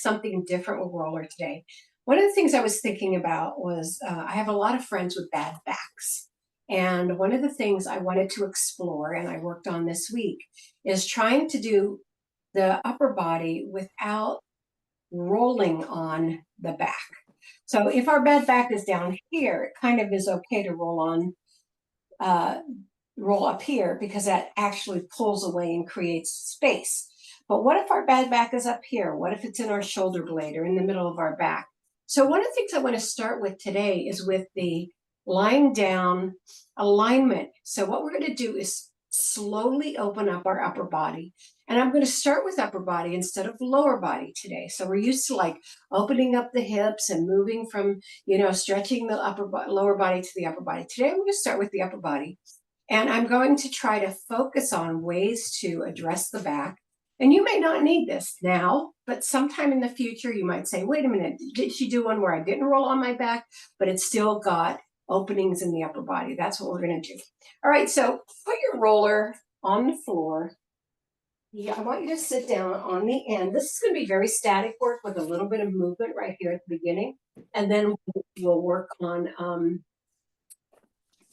something different with roller today. One of the things I was thinking about was I have a lot of friends with bad backs. And one of the things I wanted to explore and I worked on this week is trying to do the upper body without rolling on the back. So if our bad back is down here, it kind of is okay to uh, roll up here because that actually pulls away and creates space. But what if our bad back is up here? What if it's in our shoulder blade or in the middle of our back? So one of the things I want to start with today is with the lying down alignment. So what we're going to do is slowly open up our upper body. And I'm going to start with upper body instead of lower body today. So we're used to like opening up the hips and moving from, stretching the lower body to the upper body. Today I'm going to start with the upper body. And I'm going to try to focus on ways to address the back. And you may not need this now, but sometime in the future, you might say, wait a minute, did she do one where I didn't roll on my back, but it's still got openings in the upper body? That's what we're going to do. All right, so put your roller on the floor. Yeah, I want you to sit down on the end. This is going to be very static work with a little bit of movement right here at the beginning. And then we'll work on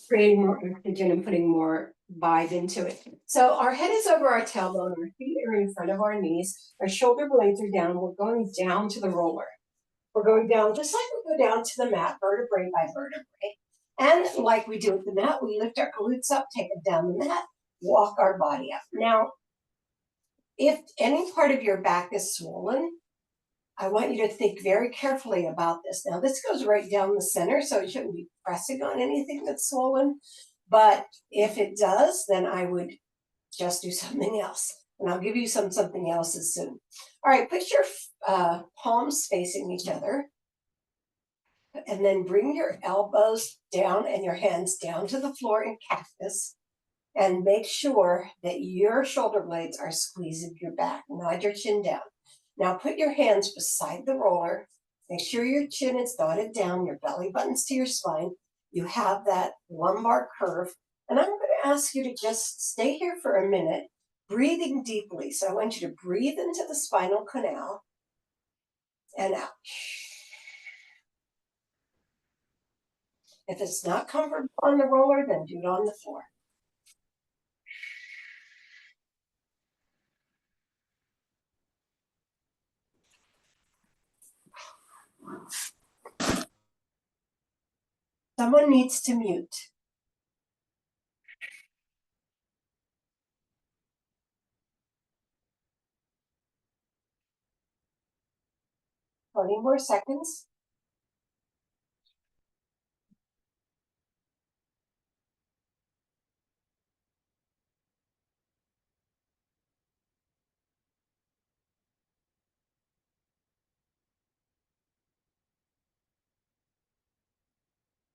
creating more oxygen and putting more vibe into it. So our head is over our tailbone, our feet are in front of our knees, our shoulder blades are down. We're going down to the roller. We're going down just like we go down to the mat, vertebrae by vertebrae. And like we do with the mat, we lift our glutes up, take it down the mat, walk our body up. Now, if any part of your back is swollen, I want you to think very carefully about this. Now, this goes right down the center, so it shouldn't be pressing on anything that's swollen. But if it does, then I would just do something else. And I'll give you something else's soon. All right, put your palms facing each other. And then bring your elbows down and your hands down to the floor in cactus. And make sure that your shoulder blades are squeezing your back. Nod your chin down. Now put your hands beside the roller. Make sure your chin is dotted down, your belly button's to your spine. You have that lumbar curve. And I'm going to ask you to just stay here for a minute, breathing deeply. So I want you to breathe into the spinal canal and out. If it's not comfortable on the roller, then do it on the floor. Someone needs to mute. 20 more seconds.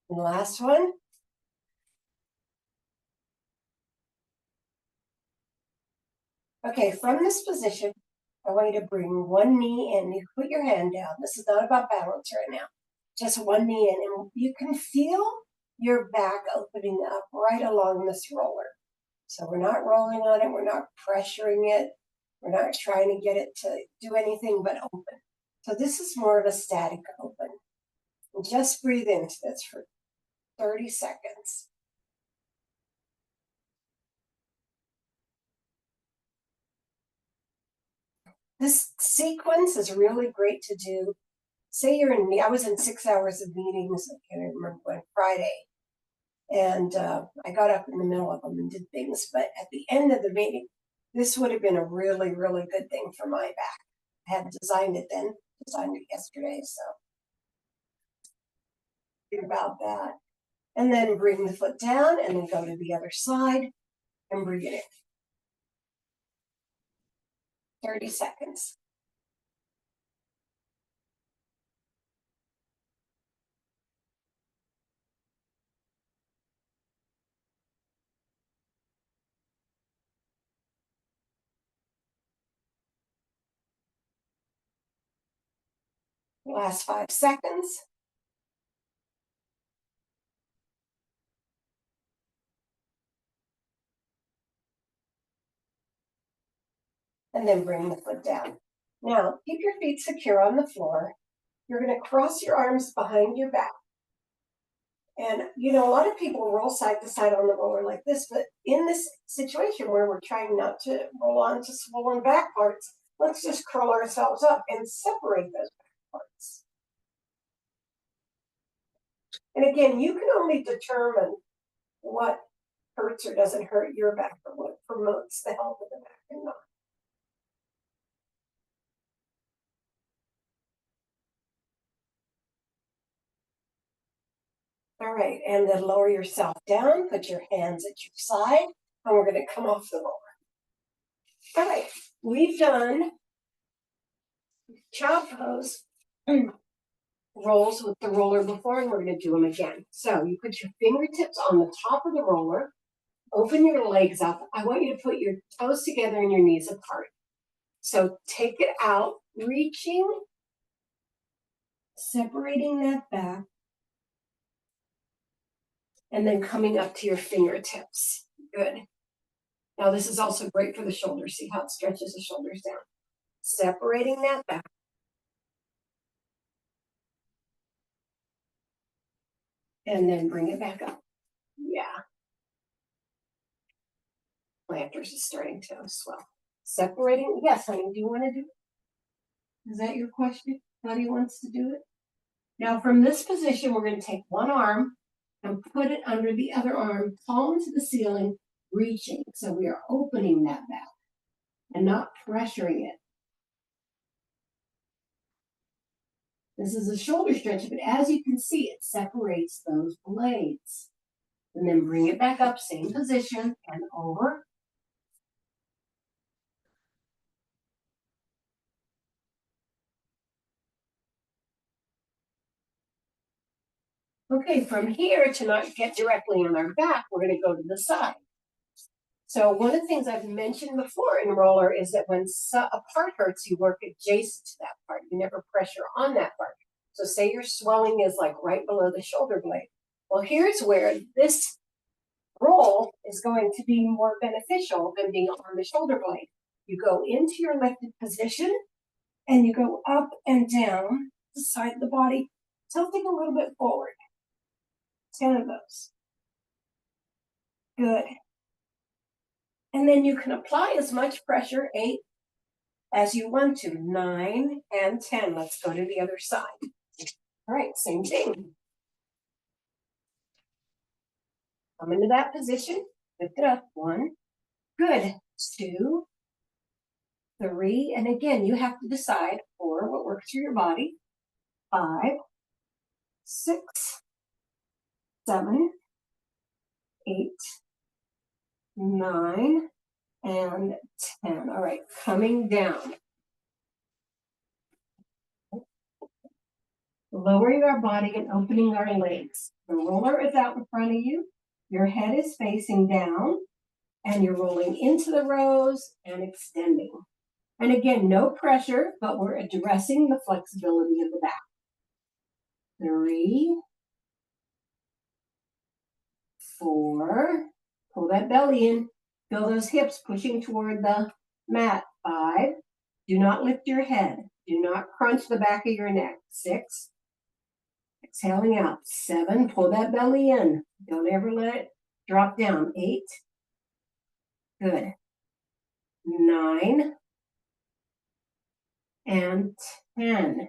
And last one. Okay, from this position, I want you to bring one knee in. You put your hand down. This is not about balance right now. Just one knee in. And you can feel your back opening up right along this roller. So we're not rolling on it. We're not pressuring it. We're not trying to get it to do anything but open. So this is more of a static open. And just breathe into this for 30 seconds. This sequence is really great to do. Say you're in, I was in 6 hours of meetings, I can't remember when, Friday. And I got up in the middle of them and did things. But at the end of the meeting, this would have been a really, really good thing for my back. I hadn't designed it then, designed it yesterday. So think about that. And then bring the foot down and then go to the other side and breathe it in. 30 seconds. Last 5 seconds. And then bring the foot down. Now, keep your feet secure on the floor. You're going to cross your arms behind your back. And, a lot of people roll side to side on the roller like this, but in this situation where we're trying not to roll onto swollen back parts, let's just curl ourselves up and separate those back parts. And again, you can only determine what hurts or doesn't hurt your back or what promotes the health of the back and not. All right, and then lower yourself down, put your hands at your side, and we're going to come off the roller. All right, we've done child pose rolls with the roller before, and we're going to do them again. So you put your fingertips on the top of the roller, open your legs up. I want you to put your toes together and your knees apart. So take it out, reaching, separating that back, and then coming up to your fingertips. Good. Now this is also great for the shoulders. See how it stretches the shoulders down. Separating that back. And then bring it back up. Yeah. Planters is starting to swell. Separating. Yes, honey, do you want to do it? Is that your question? Honey wants to do it? Now from this position, we're going to take one arm and put it under the other arm, palm to the ceiling, reaching. So we are opening that back and not pressuring it. This is a shoulder stretch, but as you can see, it separates those blades. And then bring it back up, same position, and over. Okay, from here, to not get directly on our back, we're going to go to the side. So one of the things I've mentioned before in roller is that when a part hurts, you work adjacent to that part. You never pressure on that part. So say your swelling is like right below the shoulder blade. Well, here's where this roll is going to be more beneficial than being on the shoulder blade. You go into your lifted position and you go up and down the side of the body, tilting a little bit forward. 10 of those. Good. And then you can apply as much pressure, 8, as you want to. 9 and 10. Let's go to the other side. All right, same thing. Come into that position. Lift it up. 1. Good. 2, 3. And again, you have to decide 4, what works for your body. 5, 6, 7, 8, 9, and 10. All right, coming down. Lowering our body and opening our legs. The roller is out in front of you. Your head is facing down, and you're rolling into the rows and extending. And again, no pressure, but we're addressing the flexibility of the back. 3, 4, pull that belly in, feel those hips pushing toward the mat. 5, do not lift your head. Do not crunch the back of your neck. 6, exhaling out. 7, pull that belly in. Don't ever let it drop down. 8, good. 9, and 10.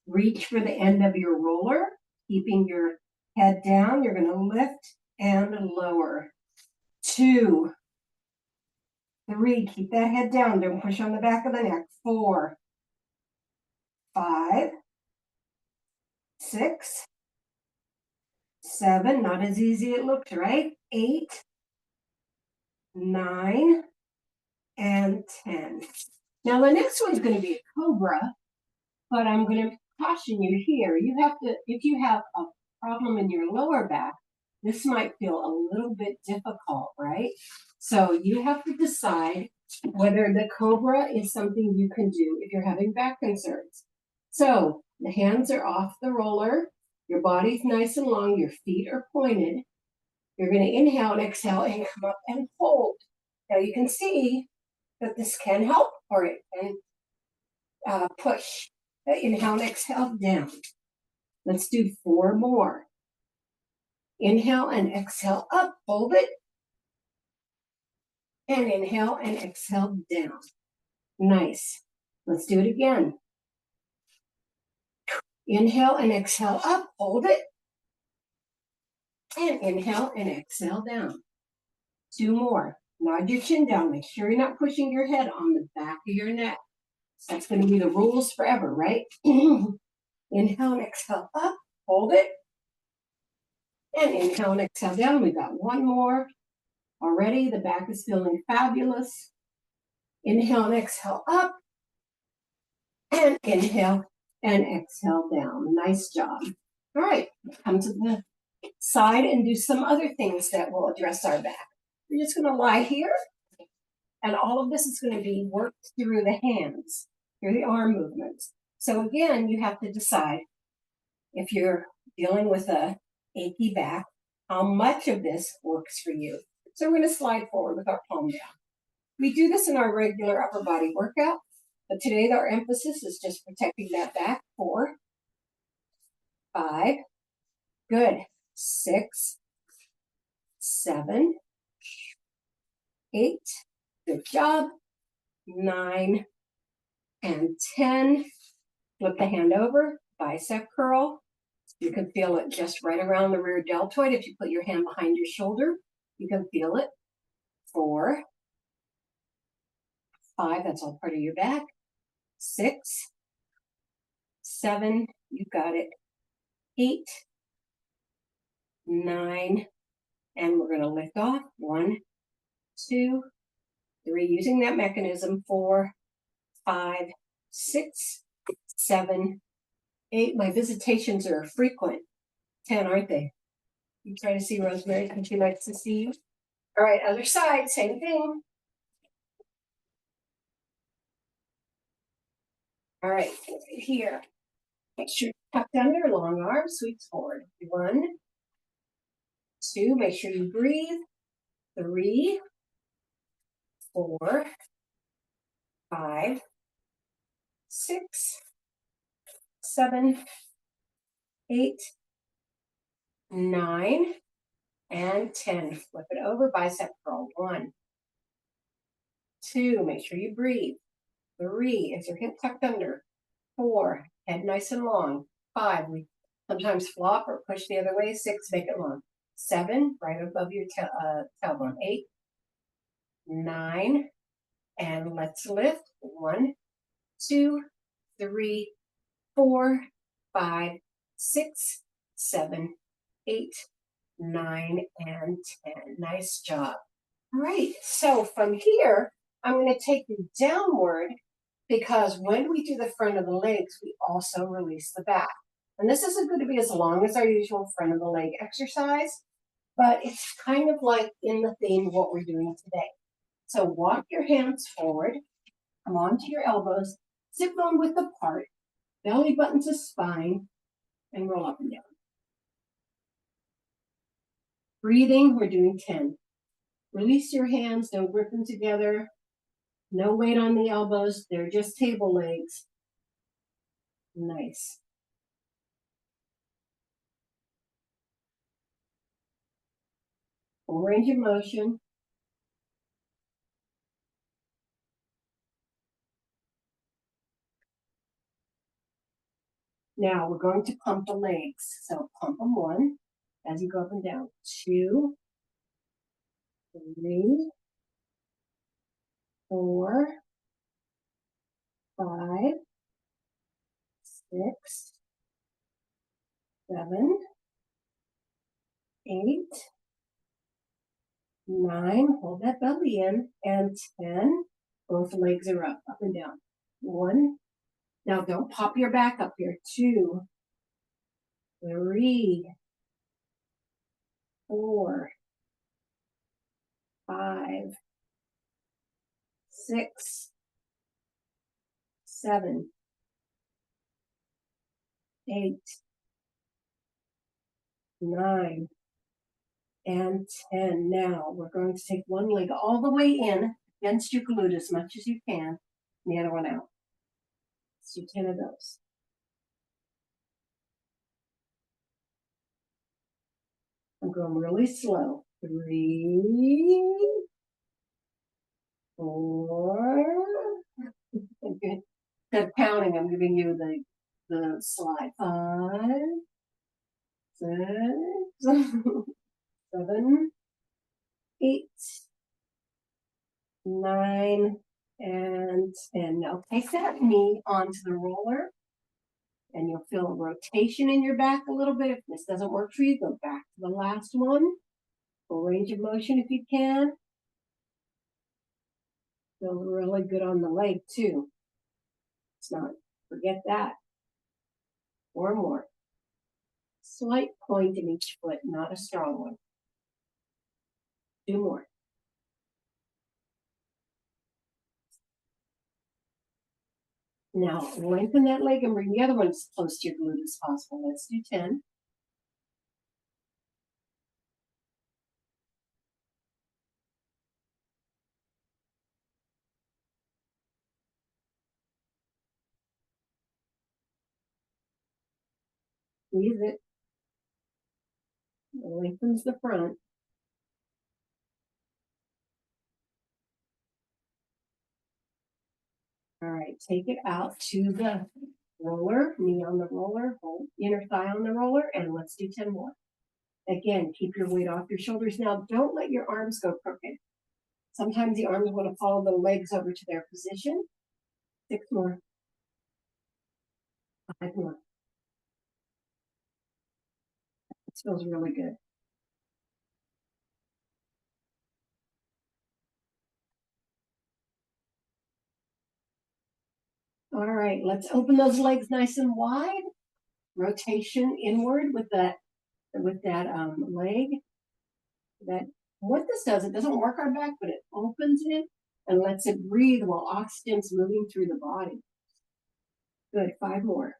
Reach for the end of your roller, keeping your head down. You're going to lift and lower. 2, 3, keep that head down. Don't push on the back of the neck. 4, 5, 6, 7, not as easy as it looks, right? 8, 9, and 10. Now the next one's going to be a cobra, but I'm going to caution you here. You have to, if you have a problem in your lower back, this might feel a little bit difficult, right? So you have to decide whether the cobra is something you can do if you're having back concerns. So the hands are off the roller, your body's nice and long, your feet are pointed. You're going to inhale and exhale and come up and hold. Now you can see that this can help for it. And push. Inhale and exhale down. Let's do 4 more. Inhale and exhale up, hold it. And inhale and exhale down. Nice. Let's do it again. Inhale and exhale up, hold it. And inhale and exhale down. 2 more. Nod your chin down. Make sure you're not pushing your head on the back of your neck. That's going to be the rules forever, right? Inhale and exhale up, hold it. And inhale and exhale down. We got 1 more. Already the back is feeling fabulous. Inhale and exhale up. And inhale and exhale down. Nice job. All right, come to the side and do some other things that will address our back. We're just going to lie here. And all of this is going to be worked through the hands, through the arm movements. So again, you have to decide if you're dealing with a achy back, how much of this works for you. So we're going to slide forward with our palm down. We do this in our regular upper body workout, but today our emphasis is just protecting that back. 4, 5, good. 6, 7, 8, good job. 9 and 10. Flip the hand over, bicep curl. You can feel it just right around the rear deltoid. If you put your hand behind your shoulder, you can feel it. 4, 5, that's all part of your back. 6, 7, you got it. 8, 9, and we're going to lift off. 1, 2, 3, using that mechanism. 4, 5, 6, 7, 8. My visitations are frequent. 10, aren't they? You try to see Rosemary because she likes to see you. All right, other side, same thing. All right, here. Make sure you're tucked under, long arms, sweeps forward. 1, 2, make sure you breathe. 3, 4, 5, 6, 7, 8, 9, and 10. Flip it over, bicep curl. 1, 2, make sure you breathe. 3, is your hip tucked under. 4, head nice and long. 5, we sometimes flop or push the other way. 6, make it long. 7, right above your tailbone. 8, 9, and let's lift. 1, 2, 3, 4, 5, 6, 7, 8, 9, and 10. Nice job. All right, so from here, I'm going to take you downward because when we do the front of the legs, we also release the back. And this isn't going to be as long as our usual front of the leg exercise, but it's kind of like in the theme of what we're doing today. So walk your hands forward, come onto your elbows, sit bone width apart, belly button to spine, and roll up and down. Breathing, we're doing 10. Release your hands, don't grip them together. No weight on the elbows, they're just table legs. Nice. Full range of motion. Now we're going to pump the legs. So pump them 1 as you go up and down. 2, 3, 4, 5, 6, 7, 8, 9, hold that belly in, and 10. Both legs are up and down. 1. Now don't pop your back up here. 2, 3, 4, 5, 6, 7, 8, 9, and 10. Now we're going to take one leg all the way in against your glute as much as you can, and the other one out. Let's do 10 of those. I'm going really slow. 3, 4. Okay. Instead of counting, I'm giving you the slide. 5, 6, 7, 8, 9, and 10. Now take that knee onto the roller, and you'll feel a rotation in your back a little bit. If this doesn't work for you, go back to the last one. Full range of motion if you can. Feel really good on the leg too. It's not, forget that. 4 more. Slight point in each foot, not a strong one. 2 more. Now lengthen that leg and bring the other one as close to your glute as possible. Let's do 10. Squeeze it. It lengthens the front. All right, take it out to the roller, knee on the roller, hold inner thigh on the roller, and let's do 10 more. Again, keep your weight off your shoulders. Now, don't let your arms go crooked. Sometimes the arms want to follow the legs over to their position. 6 more. 5 more. This feels really good. All right, let's open those legs nice and wide. Rotation inward with that leg. That what this does, it doesn't work our back, but it opens it and lets it breathe while oxygen's moving through the body. Good, 5 more.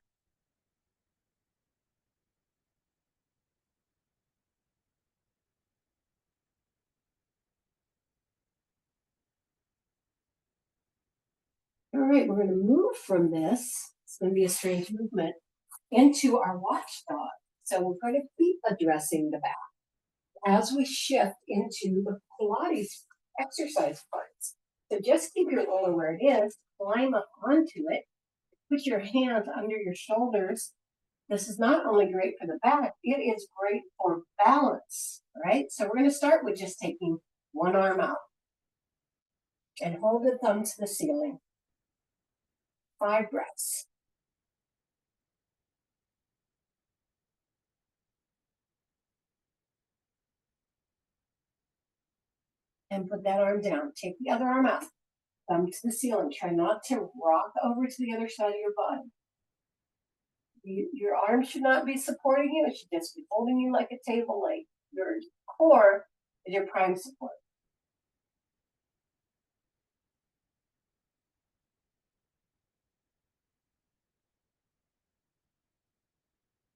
All right, we're going to move from this. It's going to be a strange movement into our watchdog. So we're going to keep addressing the back as we shift into the Pilates exercise parts. So just keep your roller where it is, climb up onto it, put your hands under your shoulders. This is not only great for the back, it is great for balance, right? So we're going to start with just taking one arm out and hold the thumb to the ceiling. 5 breaths. And put that arm down. Take the other arm out. Thumb to the ceiling. Try not to rock over to the other side of your body. Your arm should not be supporting you. It should just be holding you like a table leg. Your core is your prime support.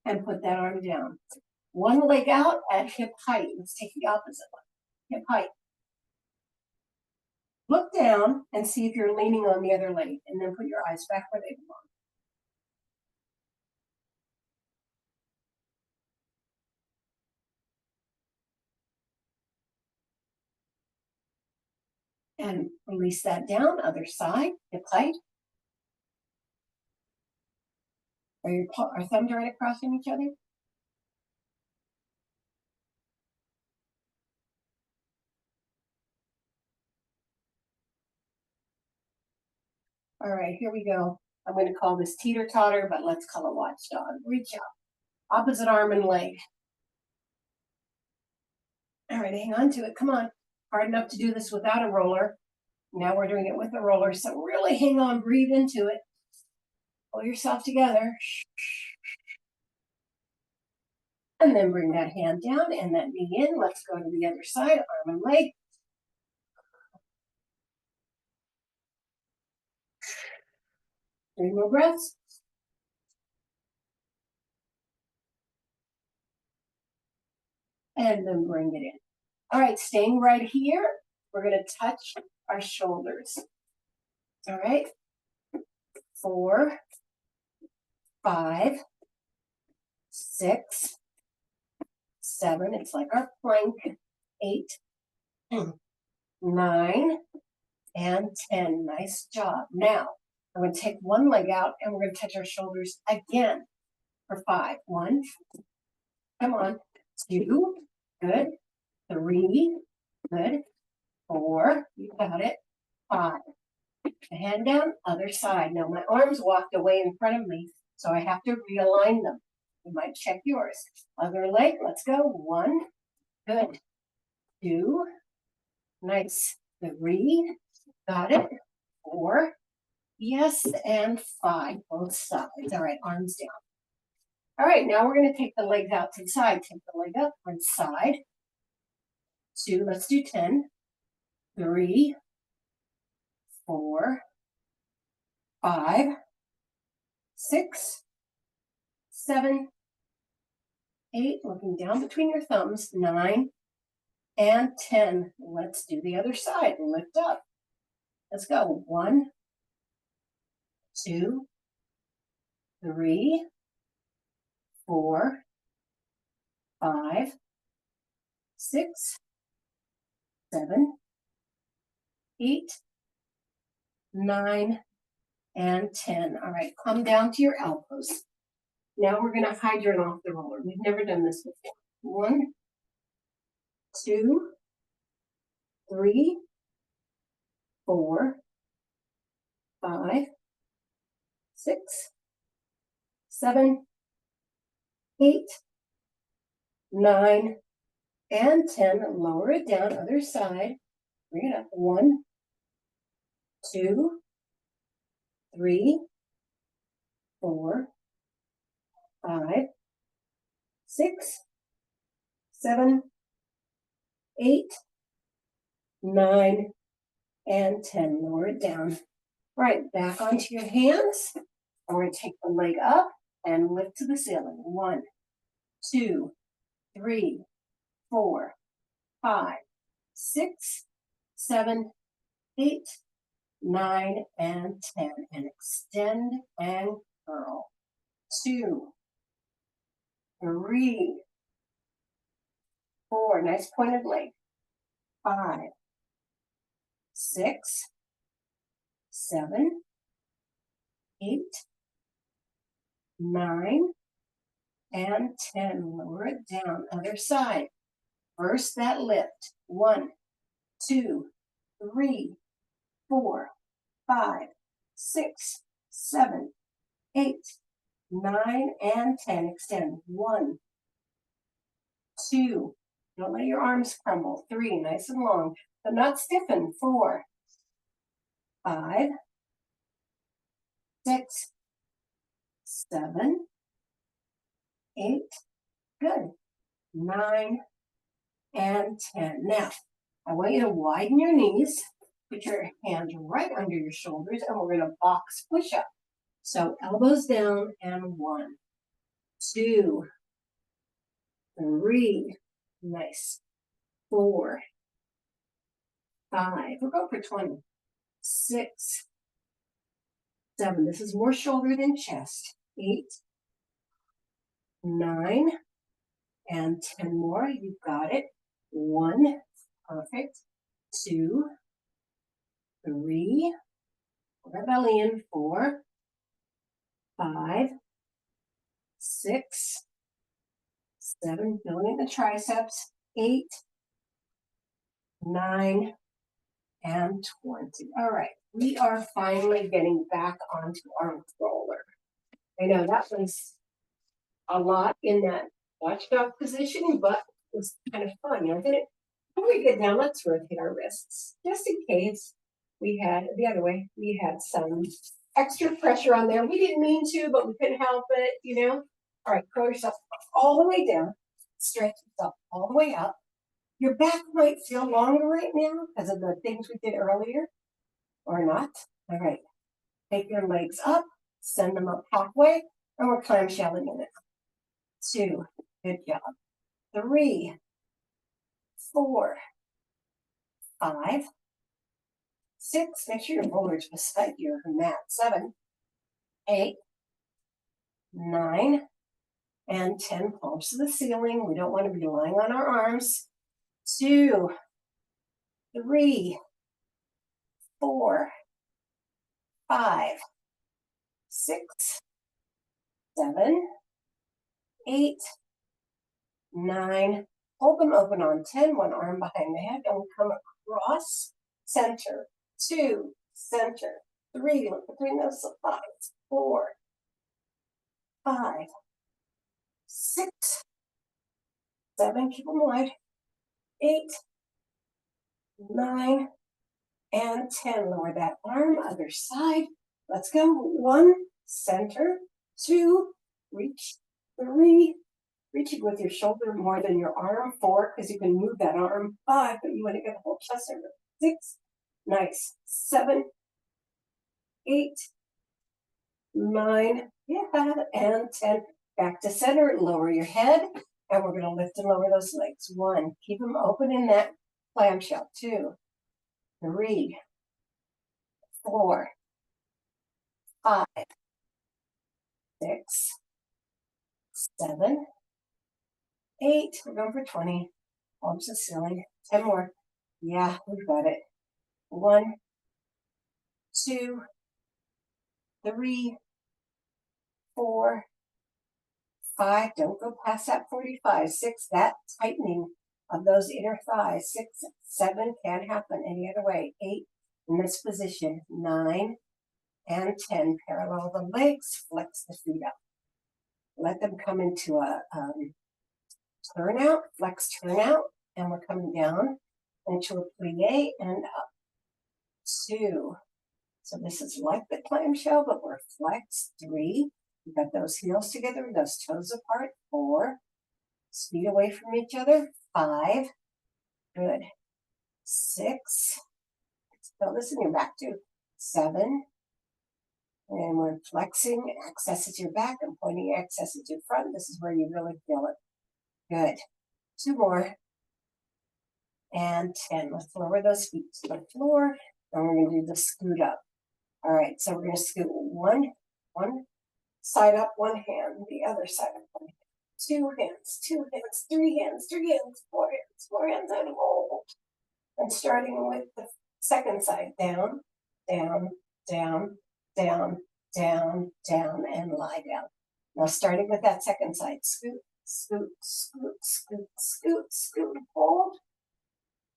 And put that arm down. One leg out at hip height. Let's take the opposite one. Hip height. Look down and see if you're leaning on the other leg, and then put your eyes back where they belong. And release that down, other side, hip height. Are our thumbs right across from each other? All right, here we go. I'm going to call this teeter-totter, but let's call it watchdog. Reach out. Opposite arm and leg. All right, hang on to it. Come on. Hard enough to do this without a roller. Now we're doing it with a roller. So really hang on, breathe into it. Pull yourself together. And then bring that hand down and that knee in. Let's go to the other side, arm and leg. Three more breaths. And then bring it in. All right, staying right here, we're going to touch our shoulders. All right, 4, 5, 6, 7. It's like our plank. 8, 9, and 10. Nice job. Now, I'm going to take one leg out and we're going to touch our shoulders again for 5. 1, come on. 2, good. 3, good. 4, you got it. 5. The hand down, other side. Now my arms walked away in front of me, so I have to realign them. You might check yours. Other leg, let's go. 1, good. 2, nice. 3, got it. 4, yes, and 5, both sides. All right, arms down. All right, now we're going to take the legs out to the side. Take the leg up, one side. 2, let's do 10. 3, 4, 5, 6, 7, 8, looking down between your thumbs, 9, and 10. Let's do the other side. Lift up. Let's go. 1, 2, 3, 4, 5, 6, 7, 8, 9, and 10. All right, come down to your elbows. Now we're going to hydrant off the roller. We've never done this before. 1, 2, 3, 4, 5, 6, 7, 8, 9, and 10. Lower it down, other side. Bring it up. 1, 2, 3, 4, 5, 6, 7, 8, 9, and 10. Lower it down. Right, back onto your hands. And we're going to take the leg up and lift to the ceiling. 1, 2, 3, 4, 5, 6, 7, 8, 9, and 10. And extend and curl. 2, 3, 4. Nice pointed leg. 5, 6, 7, 8, 9, and 10. Lower it down. Other side. First that lift. 1, 2, 3, 4, 5, 6, 7, 8, 9, and 10. Extend. 1, 2. Don't let your arms crumble. 3, nice and long, but not stiffen. 4, 5, 6, 7, 8, good. 9, and 10. Now, I want you to widen your knees, put your hands right under your shoulders, and we're going to box push up. So elbows down, and 1, 2, 3, nice. 4, 5, we'll go for 20. 6, 7, this is more shoulder than chest. 8, 9, and 10 more. You got it. 1, perfect. 2, 3, put our belly in. 4, 5, 6, 7, building the triceps. 8, 9, and 20. All right, we are finally getting back onto our roller. I know that was a lot in that watchdog position, but it was kind of fun, wasn't it? When we get down, let's rotate our wrists, just in case we had, the other way, we had some extra pressure on there. We didn't mean to, but we couldn't help it, you know? All right, curl yourself all the way down, stretch yourself all the way up. Your back might feel longer right now because of the things we did earlier, or not. All right, take your legs up, send them up halfway, and we're clamshelling in it. 2, good job. 3, 4, 5, 6, make sure your rollers beside your mat. 7, 8, 9, and 10. Palms to the ceiling. We don't want to be lying on our arms. 2, 3, 4, 5, 6, 7, 8, 9. Hold them open on 10. One arm behind the head, and we come across. Center. 2, center. 3, look between those thighs. 4, 5, 6, 7. Keep them wide. 8, 9, and 10. Lower that arm, other side. Let's go. 1, center. 2, reach. 3, reaching with your shoulder more than your arm. 4, because you can move that arm. 5, but you want to get the whole chest over. 6, nice. 7, 8, 9, yeah, and 10. Back to center. Lower your head, and we're going to lift and lower those legs. 1, keep them open in that clamshell. 2, 3, 4, 5, 6, 7, 8. We're going for 20. Palms to the ceiling. 10 more. Yeah, we've got it. 1, 2, 3, 4, 5. Don't go past that 45. 6, that tightening of those inner thighs. 6, 7, can't happen any other way. 8, in this position. 9, and 10. Parallel the legs. Flex the feet up. Let them come into a turnout, flex turnout, and we're coming down into a plie and up. 2. So this is like the clamshell, but we're flexed. 3. We've got those heels together, those toes apart. 4. Feet away from each other. 5. Good. 6. Feel this in your back too. 7. And we're flexing. Access to your back and pointing access to your front. This is where you really feel it. Good. 2 more. And 10. Let's lower those feet to the floor. And we're going to do the scoot up. All right. So we're going to scoot one side up, one hand, the other side up, one hand. 2 hands, 2 hands, 3 hands, 3 hands, 4 hands, 4 hands, and hold. And starting with the second side, down, down, down, down, down, down, and lie down. Now starting with that second side, scoot, scoot, scoot, scoot, scoot, scoot, hold.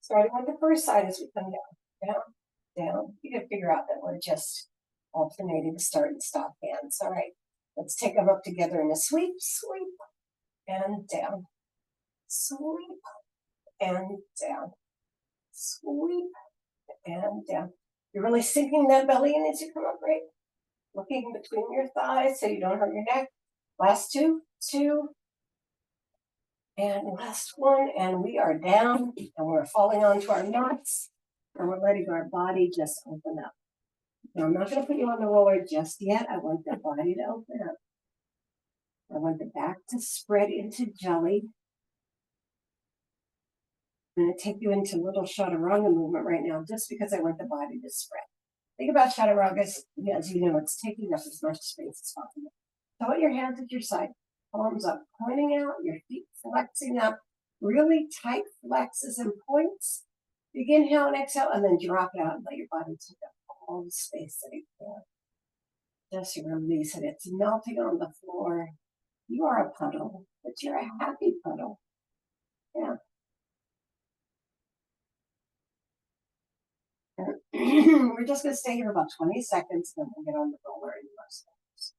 Starting with the first side as we come down, down, down. You can figure out that we're just alternating the start and stop hands. All right, let's take them up together in a sweep, sweep, and down. Sweep, and down. Sweep, and down. You're really sinking that belly in as you come up, right? Looking between your thighs so you don't hurt your neck. Last 2, 2, and last 1, and we are down, and we're falling onto our mats, and we're letting our body just open up. Now, I'm not going to put you on the roller just yet. I want the body to open up. I want the back to spread into jelly. I'm going to take you into a little chaturanga movement right now, just because I want the body to spread. Think about chaturanga as you know, it's taking up as much space as possible. So put your hands at your side, palms up, pointing out, your feet flexing up, really tight flexes and points. Big inhale and exhale, and then drop it out and let your body take up all the space that it can. Just release it. It's melting on the floor. You are a puddle, but you're a happy puddle. Yeah. We're just going to stay here about 20 seconds, then we'll get on the roller and most things.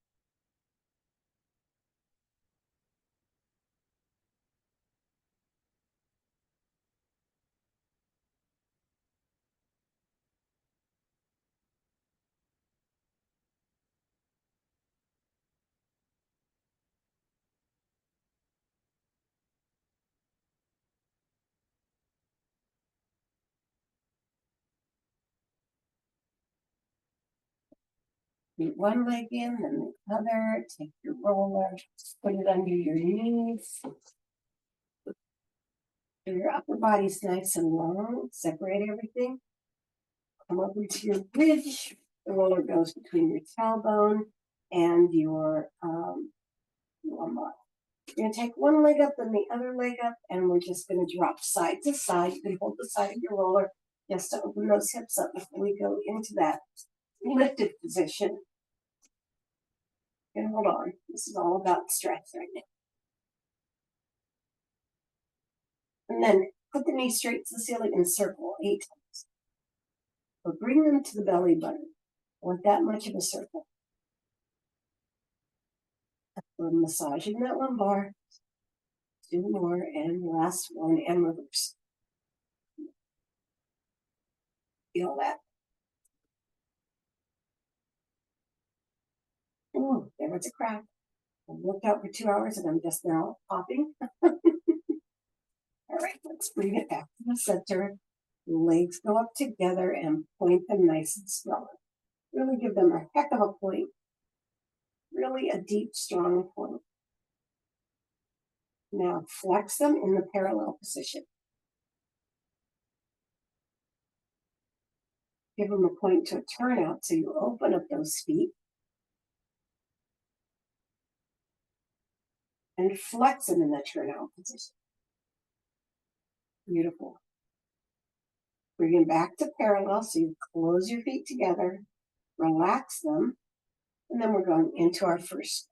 Feet one leg in, then the other. Take your roller, put it under your knees. Your upper body's nice and long. Separate everything. Come over to your bridge. The roller goes between your tailbone and your lumbar. You're going to take one leg up and the other leg up, and we're just going to drop side to side. You can hold the side of your roller just to open those hips up before we go into that lifted position. And hold on. This is all about stretch right now. And then put the knees straight to the ceiling and circle 8 times. But bring them to the belly button. Want that much of a circle. We're massaging that lumbar. 2 more, and last one, and reverse. Feel that. Oh, there was a crack. I worked out for 2 hours and I'm just now popping. All right, let's bring it back to the center. Legs go up together and point them nice and strong. Really give them a heck of a point. Really a deep, strong point. Now flex them in the parallel position. Give them a point to a turnout so you open up those feet. And flex them in the turnout position. Beautiful. Bring them back to parallel so you close your feet together, relax them, and then we're going into our first step.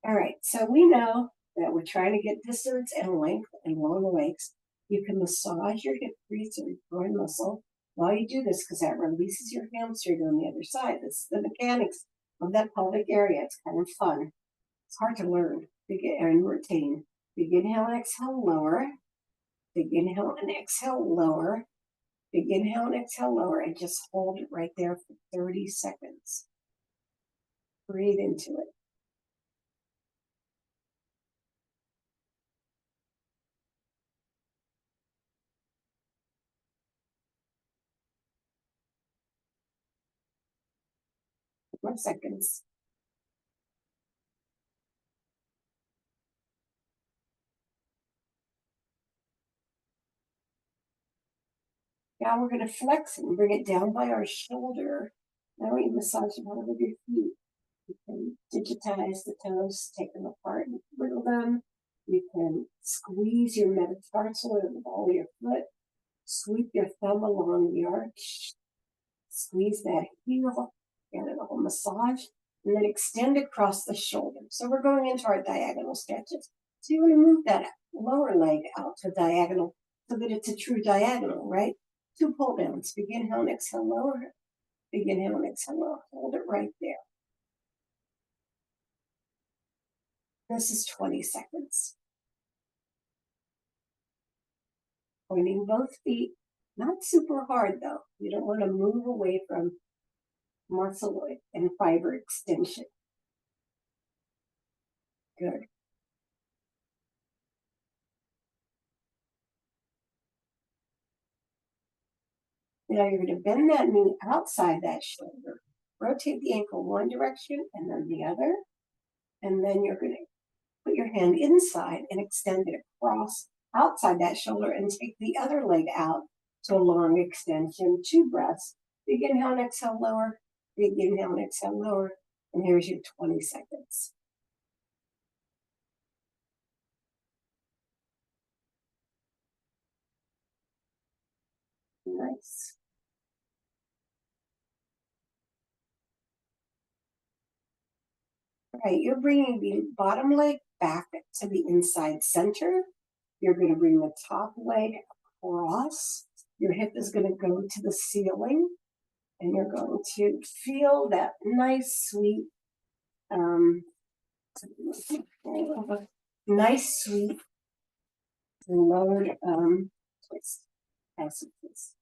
All right, so we know that we're trying to get distance and length and long legs. You can massage your hip crease or your groin muscle while you do this because that releases your hamstring on the other side. This is the mechanics of that pelvic area. It's kind of fun. It's hard to learn and retain. Big inhale and exhale, lower. Big inhale and exhale, lower. Big inhale and exhale, lower, and just hold it right there for 30 seconds. Breathe into it. More seconds. Now we're going to flex and bring it down by our shoulder. Now we massage the bottom of your feet. You can digitize the toes, take them apart and wiggle them. You can squeeze your metatarsal or the ball of your foot. Sweep your thumb along the arch. Squeeze that heel. Get a little massage. And then extend across the shoulder. So we're going into our diagonal stretches. So you want to move that lower leg out to diagonal so that it's a true diagonal, right? 2 pull downs. Big inhale and exhale, lower. Big inhale and exhale, lower. Hold it right there. This is 20 seconds. Pointing both feet, not super hard though. You don't want to move away from muscle and fiber extension. Good. Now you're going to bend that knee outside that shoulder. Rotate the ankle one direction and then the other. And then you're going to put your hand inside and extend it across outside that shoulder and take the other leg out to a long extension. 2 breaths. Big inhale and exhale, lower. Big inhale and exhale, lower. And here's your 20 seconds. Nice. All right, you're bringing the bottom leg back to the inside center. You're going to bring the top leg across. Your hip is going to go to the ceiling. And you're going to feel that nice, sweet, lowered twist. Passages.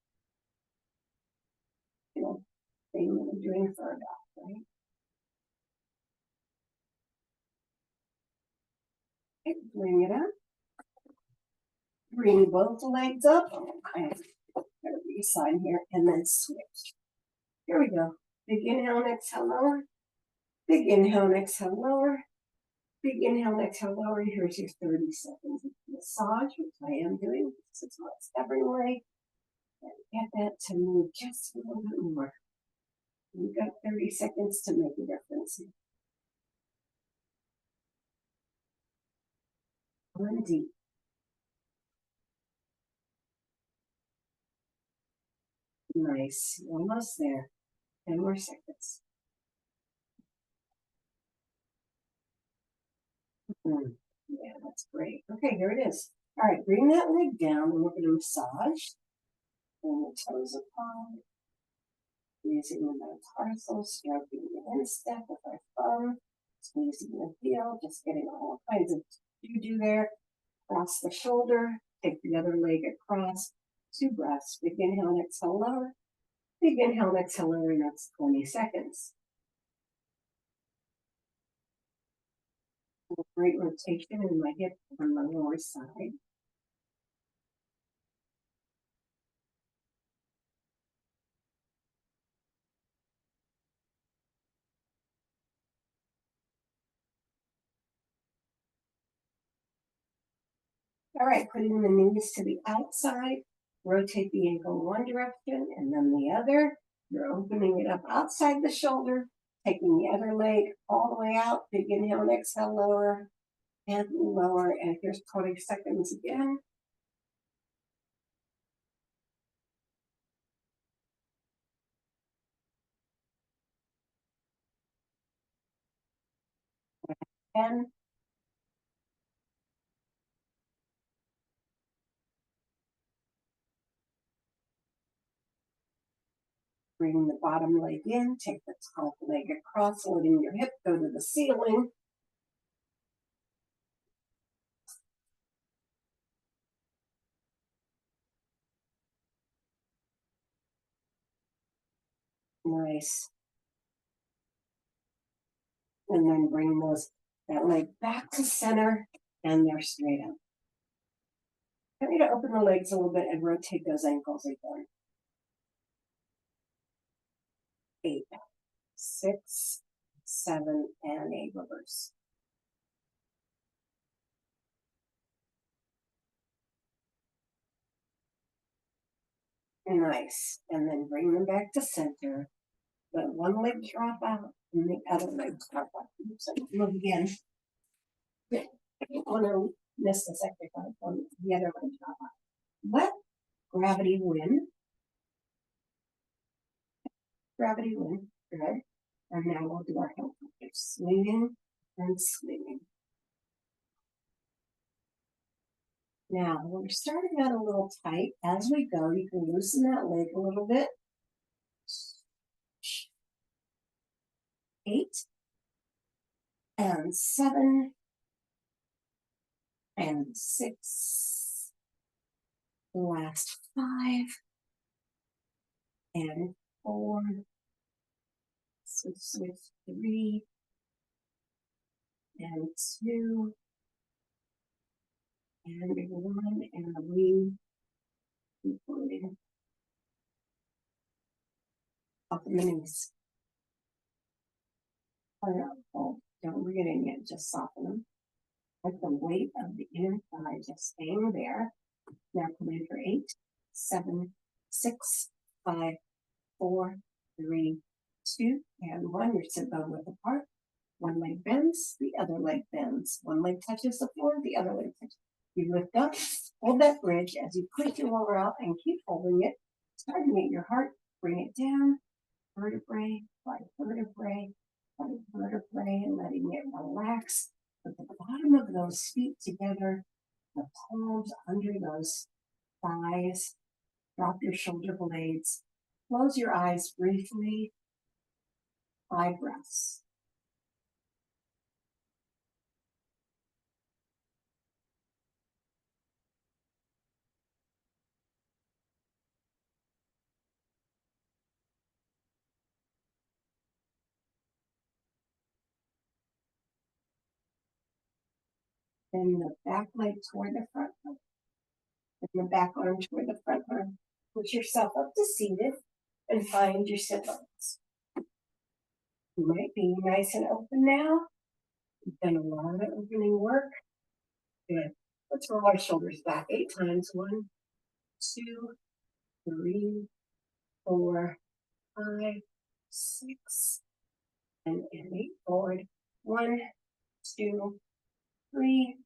You know, thing that we're doing for our back, right? Okay, bring it up. Bring both legs up. Okay, gotta be a sign here, and then switch. Here we go. Big inhale and exhale, lower. Big inhale and exhale, lower. Big inhale and exhale, lower. And here's your 30 seconds of massage, which I am doing. This is not stubbornly. And get that to move just a little bit more. You've got 30 seconds to make a difference. Slow and deep. Nice. Almost there. 10 more seconds. Yeah, that's great. Okay, here it is. All right, bring that leg down and we're going to massage. Bring the toes apart. Using the metatarsal, stroking the instep with our thumb. Squeezing the heel, just getting all kinds of do there. Cross the shoulder. Take the other leg across. 2 breaths. Big inhale and exhale lower. Big inhale and exhale lower, and that's 20 seconds. Great rotation in my hip on the lower side. All right, putting the knees to the outside. Rotate the ankle one direction and then the other. You're opening it up outside the shoulder, taking the other leg all the way out. Big inhale and exhale, lower and lower. And here's 20 seconds again. And bring the bottom leg in, take the top leg across, letting your hip go to the ceiling. Nice. And then bring that leg back to center, and they're straight up. I need to open the legs a little bit and rotate those ankles again. 8, 6, 7, and 8 reverse. Nice. And then bring them back to center. Let one leg drop out and the other leg drop out. So move again. I don't want to miss this exercise on the other leg drop out. Let gravity win. Gravity win. Good. And now we'll do our heel touches. Swinging and swinging. Now, we're starting out a little tight. As we go, you can loosen that leg a little bit. 8 and 7 and 6. Last 5 and 4. Switch 3 and 2 and 1 and we including up in the knees. Don't read it yet, just soften them. With the weight of the inner thigh just staying there. Now come in for 8, 7, 6, 5, 4, 3, 2, and 1. Your sit bone width apart. One leg bends, the other leg bends. One leg touches the floor, the other leg touches. You lift up, hold that bridge as you push your lower out and keep holding it. Starting at your heart, bring it down. Vertebrae by vertebrae by vertebrae, letting it relax. Put the bottom of those feet together, the palms under those thighs. Drop your shoulder blades. Close your eyes briefly. 5 breaths. Bend the back leg toward the front leg. Bend the back arm toward the front arm. Push yourself up to seated and find your sit bones. You might be nice and open now. You've done a lot of opening work. Good. Let's roll our shoulders back 8 times. 1, 2, 3, 4, 5, 6, and 8. Forward. 1, 2, 3,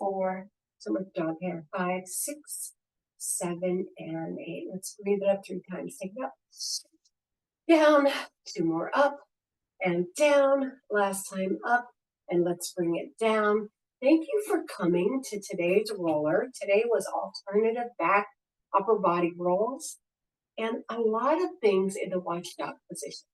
4. So much dog hair. 5, 6, 7, and 8. Let's breathe it up 3 times. Take it up, down, 2 more up and down. Last time up, and let's bring it down. Thank you for coming to today's roller. Today was alternative back upper body rolls and a lot of things in the washed out position.